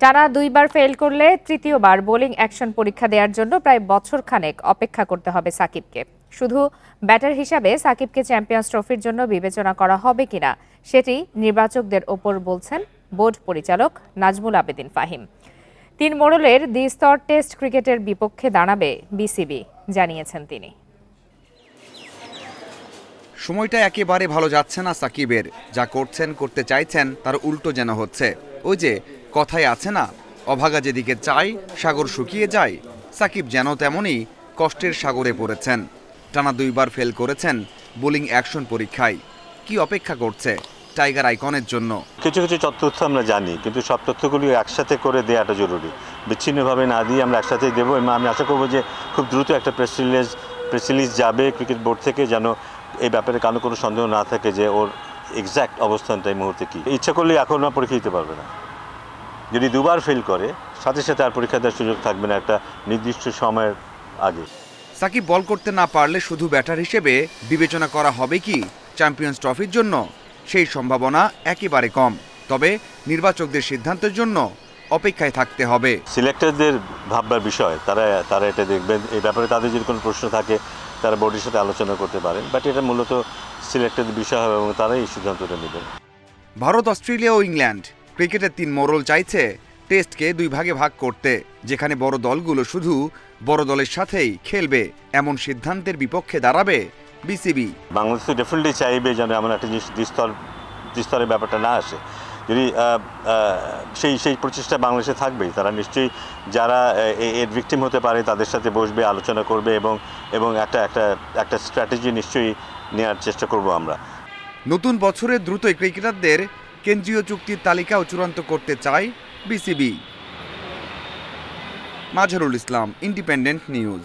টানা ২ বার ফেল করলে তৃতীয়বার বোলিং অ্যাকশন পরীক্ষা দেওয়ার জন্য প্রায় বছরখানেক অপেক্ষা করতে হবে সাকিবকে। শুধু ব্যাটার হিসাবে সাকিবকে চ্যাম্পিয়ন্স ট্রফির জন্য বিবেচনা করা হবে কিনা সেটি নির্বাচকদের ওপর বলছেন বোর্ড পরিচালক নাজমুল আবেদিন ফাহিম। ৩ মোড়লের দ্বিস্তর টেস্ট ক্রিকেটের বিপক্ষে দাঁড়াবে বিসিবি জানিয়েছেন তিনি। সময়টা একেবারে ভালো যাচ্ছে না সাকিবের, যা করতে চাইছেন তার উল্টো যেন হচ্ছে। ওই যে কথায় আছে না, অভাগা যেদিকে চায় সাগর শুকিয়ে যায়, সাকিব যেন তেমনই কষ্টের সাগরে পড়েছেন। টানা ২ বার ফেল করেছেন বোলিং অ্যাকশন পরীক্ষায়। কি অপেক্ষা করছে টাইগার আইকনের জন্য? কিছু তথ্য আমরা জানি, কিন্তু সব তথ্যগুলি একসাথে করে দেওয়াটা জরুরি। বিচ্ছিন্নভাবে না দিয়ে আমরা একসাথেই দেবো এবং আমি আশা করবো যে খুব দ্রুত একটা প্রেস রিলিজ যাবে ক্রিকেট বোর্ড থেকে, যেন এই ব্যাপারে কোনো সন্দেহ না থাকে যে ওর এক্স্যাক্ট অবস্থানটা এই মুহূর্তে কী। ইচ্ছা করলে এখন আর পরীক্ষা দিতে পারবে না। যদি ২ বার ফেল করে সাথে আর পরীক্ষা দেওয়ার সুযোগ থাকবে না একটা নির্দিষ্ট সময়ের আগে। সাকিব বল করতে না পারলে শুধু ব্যাটার হিসেবে বিবেচনা করা হবে কি চ্যাম্পিয়ন্স ট্রফির জন্য? সেই সম্ভাবনা একেবারে কম। তবে নির্বাচকদের সিদ্ধান্তের জন্য অপেক্ষায় থাকতে হবে। সিলেক্টরদের ভাববার বিষয়, তারা এটা দেখবেন। এই ব্যাপারে তাদের যদি কোনো প্রশ্ন থাকে তারা বোর্ডের সাথে আলোচনা করতে পারেন, বাট এটা মূলত সিলেক্টরদের বিষয় হবে এবং তারাই এই সিদ্ধান্তটা নেবেন। ভারত, অস্ট্রেলিয়া ও ইংল্যান্ড ক্রিকেটের ৩ মোড়ল চাইছে টেস্টকে ২ ভাগে ভাগ করতে, যেখানে বড় দলগুলো শুধু বড় দলের সাথেই খেলবে। এমন সিদ্ধান্তের বিপক্ষে দাঁড়াবে বিসিবি। বাংলাদেশ তো ডেফিনেটলি চাইবে যেন এমন একটা জিনিস দ্বিস্তরের ব্যাপারটা না আসে। যদি সেই প্রচেষ্টা বাংলাদেশে থাকবেই। তারা নিশ্চয়ই যারা এর ভিকটিম হতে পারে তাদের সাথে বসবে, আলোচনা করবে এবং একটা স্ট্র্যাটেজি নিশ্চয়ই নেওয়ার চেষ্টা করব আমরা। নতুন বছরে দ্রুতই ক্রিকেটারদের কেন্দ্রীয় চুক্তির তালিকাও চূড়ান্ত করতে চায় BCB. Mazharul Islam, independent news.